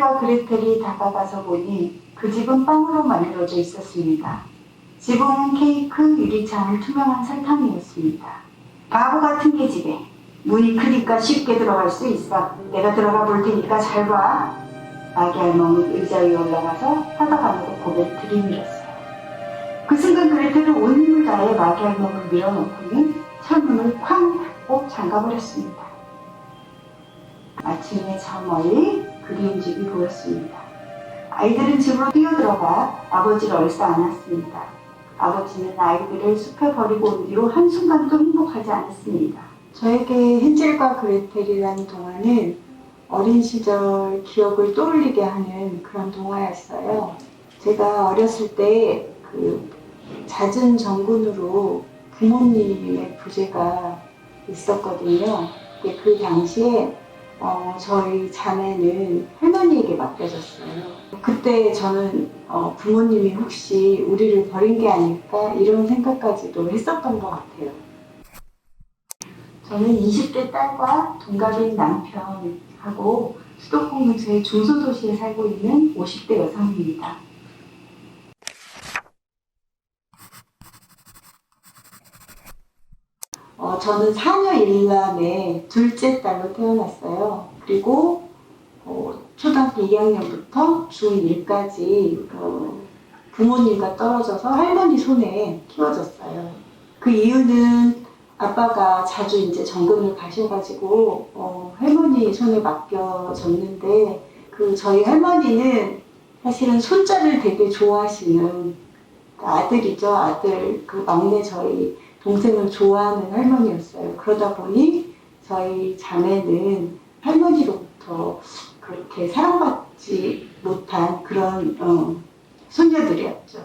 헨젤과 그레텔이 다가가서 보니 그 집은 빵으로 만들어져 있었습니다. 지붕은 케이크, 유리창은 투명한 설탕이었습니다. 바보 같은 계집애. 문이 크니까 쉽게 들어갈 수 있어. 내가 들어가 볼 테니까 잘 봐. 아기 할멈은 의자 위에 올라가서 화답 안으로 고개를 들이밀었어요. 그 순간 그레텔은 온 힘을 다해 마기 할멈을 밀어넣고는 철문을 쾅 닫고 잠가버렸습니다. 아침에 저 멀리 그리운 집이 보였습니다. 아이들은 집으로 뛰어들어가 아버지를 얼싸안았습니다. 아버지는 아이들을 숲에 버리고 온 뒤로 한순간도 행복하지 않았습니다. 저에게 헨젤과 그레텔이라는 동화는 어린 시절 기억을 떠올리게 하는 그런 동화였어요. 제가 어렸을 때 잦은 정군으로 부모님의 부재가 있었거든요. 근데 그 당시에 저희 자매는 할머니에게 맡겨졌어요. 그때 저는 부모님이 혹시 우리를 버린 게 아닐까 이런 생각까지도 했었던 것 같아요. 저는 20대 딸과 동갑인 남편하고 수도권 근처의 중소도시에 살고 있는 50대 여성입니다. 저는 사녀 일남의 둘째 딸로 태어났어요. 그리고 초등학교 2학년부터 중1까지 부모님과 떨어져서 할머니 손에 키워졌어요. 그 이유는 아빠가 자주 이제 정근을 가셔가지고 할머니 손에 맡겨졌는데 저희 할머니는 사실은 손자를 되게 좋아하시는 아들이죠. 아들 막내 저희 동생을 좋아하는 할머니였어요. 그러다 보니 저희 자매는 할머니로부터 그렇게 사랑받지 못한 그런 손녀들이었죠.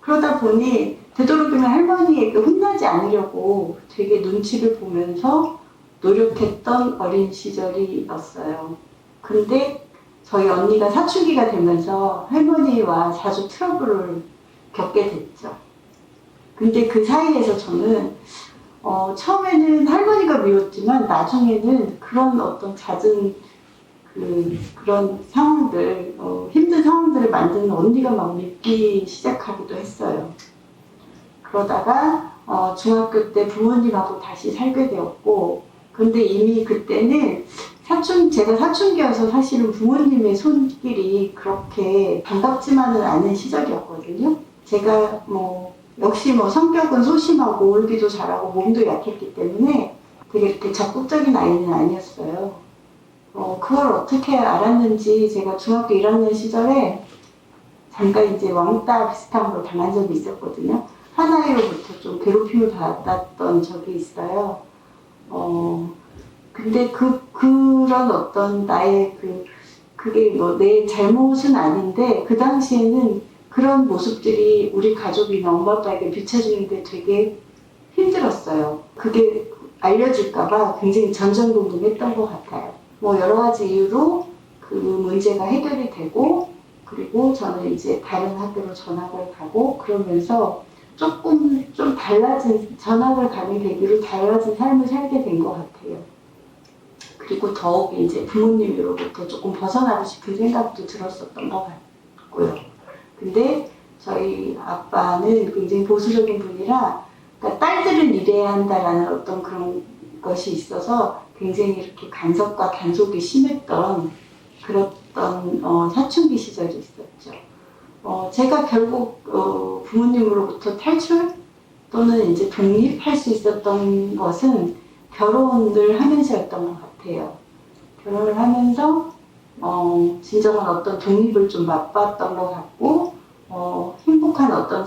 그러다 보니 되도록이면 할머니에게 혼나지 않으려고 되게 눈치를 보면서 노력했던 어린 시절이었어요. 근데 저희 언니가 사춘기가 되면서 할머니와 자주 트러블을 겪게 됐죠. 근데 그 사이에서 저는 처음에는 할머니가 미웠지만 나중에는 그런 어떤 잦은 그런 상황들, 힘든 상황들을 만드는 언니가 막 밉기 시작하기도 했어요. 그러다가 중학교 때 부모님하고 다시 살게 되었고, 근데 이미 그때는 제가 사춘기여서 사실은 부모님의 손길이 그렇게 반갑지만은 않은 시절이었거든요. 제가 역시 성격은 소심하고 울기도 잘하고 몸도 약했기 때문에 되게 이렇게 적극적인 아이는 아니었어요. 그걸 어떻게 알았는지 제가 중학교 1학년 시절에 잠깐 이제 왕따 비슷한 걸 당한 적이 있었거든요. 하나이로부터 좀 괴롭힘을 받았던 적이 있어요. 근데 그런 어떤 나의 그게 내 잘못은 아닌데 그 당시에는 그런 모습들이 우리 가족이나 엄마 아빠에게 비춰주는데 되게 힘들었어요. 그게 알려질까봐 굉장히 전전긍긍했던 것 같아요. 여러 가지 이유로 그 문제가 해결이 되고, 그리고 저는 이제 다른 학교로 전학을 가고 그러면서 조금 좀 달라진, 전학을 가는 계기로 달라진 삶을 살게 된 것 같아요. 그리고 더욱 이제 부모님으로부터 조금 벗어나고 싶은 생각도 들었었던 것 같고요. 근데 저희 아빠는 굉장히 보수적인 분이라, 그러니까 딸들은 이래야 한다라는 어떤 그런 것이 있어서 굉장히 이렇게 간섭과 단속이 심했던 그랬던 사춘기 시절이 있었죠. 제가 결국 부모님으로부터 탈출 또는 이제 독립할 수 있었던 것은 결혼을 하면서였던 것 같아요. 결혼을 하면서 진정한 어떤 독립을 좀 맛봤던 것 같고 행복한 어떤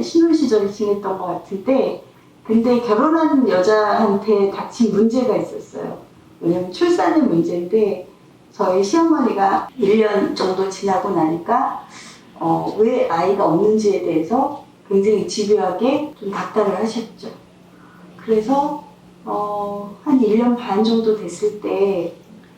신혼 시절을 지냈던 것 같은데, 근데 결혼하는 여자한테 닥친 문제가 있었어요. 왜냐면 출산의 문제인데 저희 시어머니가 1년 정도 지나고 나니까 왜 아이가 없는지에 대해서 굉장히 집요하게 좀 닥달을 하셨죠. 그래서 한 1년 반 정도 됐을 때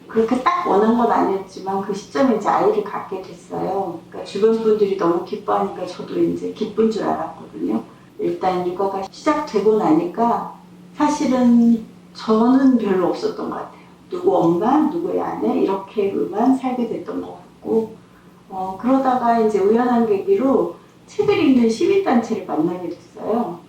그렇게 딱 원한 건 아니었지만 그 시점에 이제 아이를 갖게 됐어요. 그러니까 주변 분들이 너무 기뻐하니까 저도 이제 기쁜 줄 알았거든요. 일단 육아가 시작되고 나니까 사실은 저는 별로 없었던 것 같아요. 누구 엄마, 누구의 아내 이렇게만 살게 됐던 것 있었고, 그러다가 이제 우연한 계기로 책을 읽는 시민단체를 만나게 됐어요.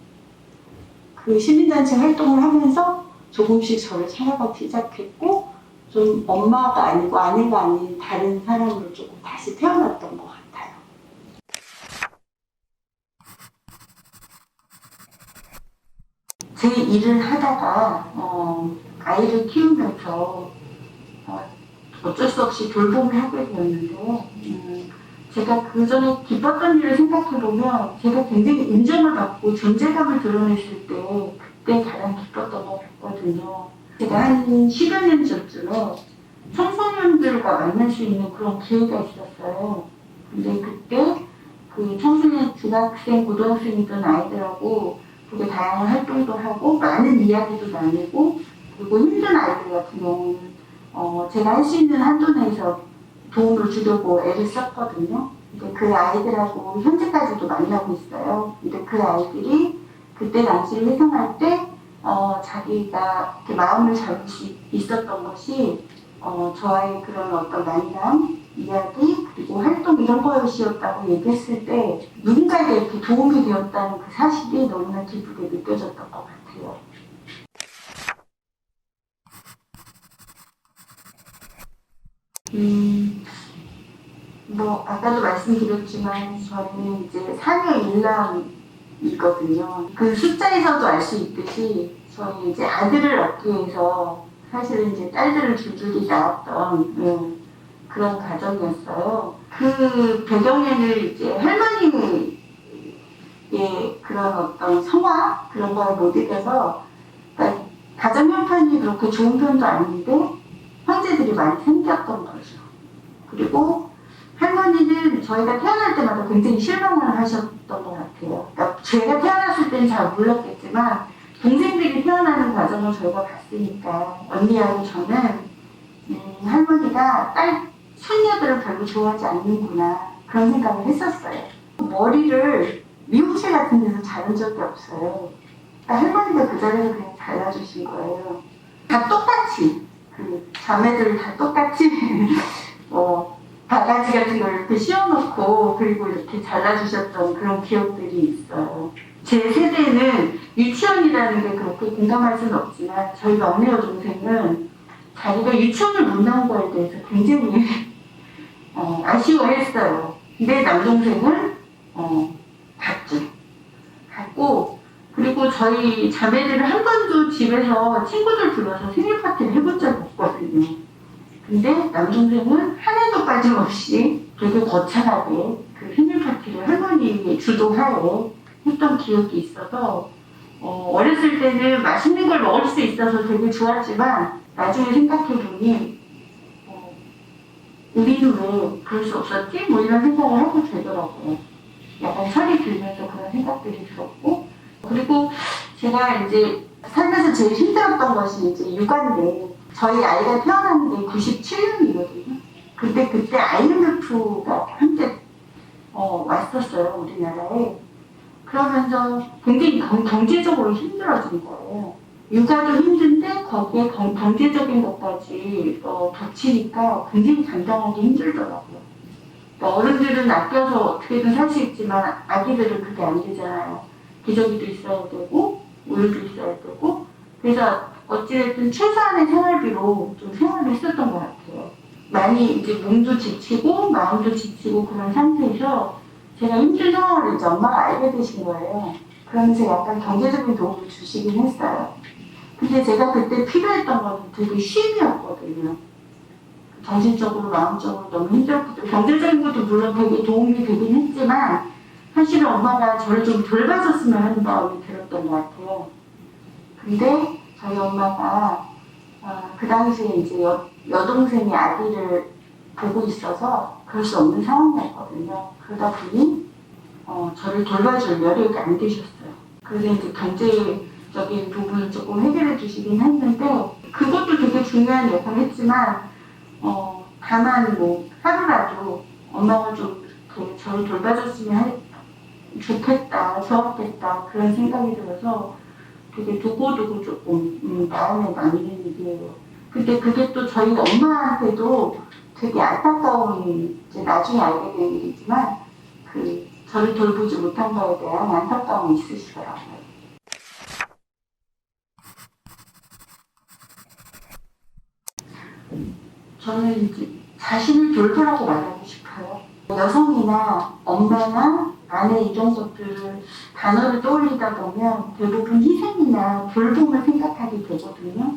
그 시민단체 활동을 하면서 조금씩 저를 찾아가기 시작했고, 좀 엄마가 아니고 아내가 아닌 다른 사람으로 조금 다시 태어났던 것 같아요. 제 일을 하다가 아이를 키우면서 어쩔 수 없이 돌봄을 하게 되었는데요. 제가 그 전에 기뻤던 일을 생각해보면 제가 굉장히 인정을 받고 존재감을 드러냈을 때 그때 가장 기뻤던 것 같거든요. 제가 한 10여 년 전쯤에 청소년들과 만날 수 있는 그런 기회가 있었어요. 근데 그때 그 청소년 중학생, 고등학생이던 아이들하고 되게 다양한 활동도 하고 많은 이야기도 나누고 그리고 힘든 아이들 같은 경우는 제가 할 수 있는 한도 내에서 도움을 주려고 애를 썼거든요. 근데 그 아이들하고 현재까지도 만나고 있어요. 근데 그 아이들이 그때 당시를 회상할 때 자기가 이렇게 마음을 잡을 수 있었던 것이 저와의 그런 어떤 만남, 이야기, 그리고 활동 이런 것이었다고 얘기했을 때 누군가에게 이렇게 도움이 되었다는 그 사실이 너무나 기쁘게 느껴졌던 것 같아요. 아까도 말씀드렸지만 저는 이제 사녀 일남이거든요. 그 숫자에서도 알 수 있듯이 저는 이제 아들을 얻기 위해서 사실은 이제 딸들을 줄줄이 낳았던 그런 가정이었어요. 그 배경에는 이제 할머니의 그런 어떤 성화 그런 걸 못 이겨서 그러니까 가정 형편이 그렇게 좋은 편도 아닌데 형제들이 많이 생겼던 거죠. 그리고 할머니는 저희가 태어날 때마다 굉장히 실망을 하셨던 것 같아요. 그러니까 제가 태어났을 때는 잘 몰랐겠지만 동생들이 태어나는 과정을 저희가 봤으니까 언니하고 저는 할머니가 딸 손녀들을 별로 좋아하지 않는구나 그런 생각을 했었어요. 머리를 미용실 같은 데서 자른 적이 없어요. 그러니까 할머니가 그 자리에서 그냥 잘라주신 거예요. 다 똑같이 그 자매들 다 똑같이 바가지 같은 걸 이렇게 씌워놓고 그리고 이렇게 잘라주셨던 그런 기억들이 있어요. 제 세대는 유치원이라는 게 그렇게 공감할 수는 없지만 저희 막내 여동생은 자기가 유치원을 못 나온 거에 대해서 굉장히 아쉬워했어요. 근데 남동생은 갔고 그리고 저희 자매들은 한 번도 집에서 친구들 불러서 생일 파티를 해본 적이 없거든요. 근데 남동생은 한 해도 빠짐없이 되게 거창하게 그 생일 파티를 할머니의 주도하에 했던 기억이 있어서 어렸을 때는 맛있는 걸 먹을 수 있어서 되게 좋았지만 나중에 생각해보니 우리는 왜 그럴 수 없었지? 뭐 이런 생각을 하게 되더라고요. 약간 철이 들면서 그런 생각들이 들었고 그리고 제가 이제 살면서 제일 힘들었던 것이 이제 육아인데 저희 아이가 태어난 게 97년이거든요. 근데 그때 IMF가 한때 왔었어요, 우리나라에. 그러면서 굉장히 경제적으로 힘들어진 거예요. 육아도 힘든데 거기에 경제적인 것까지 겹치니까 굉장히 감당하기 힘들더라고요. 그러니까 어른들은 아껴서 어떻게든 살 수 있지만 아기들은 그게 안 되잖아요. 기저귀도 있어야 되고 우유도 있어야 되고 그래서 어찌됐든 최소한의 생활비로 좀 생활을 했었던 것 같아요. 많이 이제 몸도 지치고 마음도 지치고 그런 상태에서 제가 힘든 상황을 이제 엄마가 알게 되신 거예요. 그러면서 약간 경제적인 도움을 주시긴 했어요. 근데 제가 그때 필요했던 건 되게 쉼이었거든요. 정신적으로 마음적으로 너무 힘들었고 경제적인 것도 물론 되게 도움이 되긴 했지만 사실은 엄마가 저를 좀 돌봐줬으면 하는 마음이 들었던 것 같아요. 근데 저희 엄마가 그 당시에 이제 여동생이 아기를 보고 있어서 그럴 수 없는 상황이었거든요. 그러다 보니 저를 돌봐줄 여력이 안 되셨어요. 그래서 이제 경제적인 부분을 조금 해결해 주시긴 했는데 그것도 되게 중요한 역할을 했지만 다만 뭐 하루라도 엄마가 좀 저를 돌봐줬으면 좋겠다, 좋았겠다 그런 생각이 들어서 되게 두고두고 조금 마음에 남는 일이에요. 근데 그게 또 저희 엄마한테도 되게 안타까운, 이제 나중에 알게 된 일이지만, 저를 돌보지 못한 거에 대한 안타까움이 있으시더라고요. 저는 이제 자신을 돌보라고 말하고 싶어요. 여성이나 엄마나 아내 이런 것들을 단어를 떠올리다 보면 대부분 희생이나 돌봄을 생각하게 되거든요.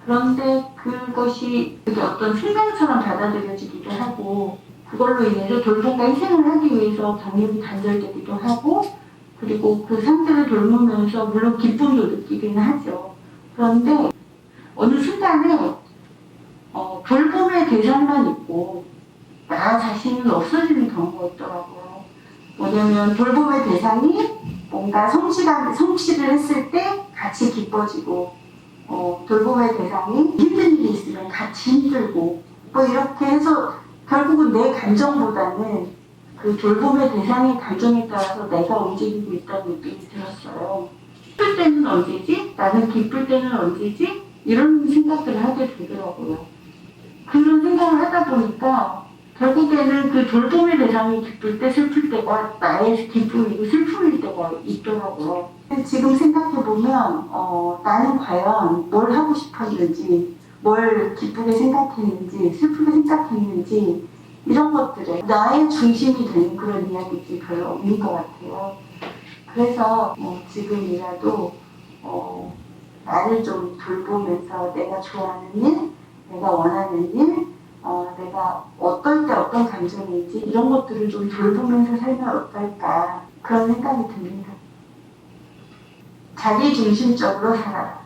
그런데 그것이 그게 어떤 생명처럼 받아들여지기도 하고 그걸로 인해서 돌봄과 희생을 하기 위해서 경력이 단절되기도 하고 그리고 그 상태를 돌보면서 물론 기쁨도 느끼기는 하죠. 그런데 어느 순간에 돌봄의 대상만 있고 나 자신은 없어지는 경우가 있더라고요. 뭐냐면 돌봄의 대상이 뭔가 성취를 했을 때 같이 기뻐지고 돌봄의 대상이 힘든 일이 있으면 같이 힘들고 뭐 이렇게 해서 결국은 내 감정보다는 그 돌봄의 대상의 감정에 따라서 내가 움직이고 있다는 느낌이 들었어요. 기쁠 때는 언제지? 나는 기쁠 때는 언제지? 이런 생각들을 하게 되더라고요. 그런 생각을 하다 보니까 결국에는 그 돌봄의 대상이 기쁠 때 슬플 때가 나의 기쁨이고 슬픔일 때가 있더라고요. 지금 생각해보면 나는 과연 뭘 하고 싶었는지 뭘 기쁘게 생각했는지 슬프게 생각했는지 이런 것들에 나의 중심이 되는 그런 이야기들이 별로 없는 것 같아요. 그래서 지금이라도 나를 좀 돌보면서 내가 좋아하는 일, 내가 원하는 일, 내가 어떨 때 어떤 감정인지 이런 것들을 좀 돌보면서 살면 어떨까 그런 생각이 듭니다. 자기 중심적으로 살아라.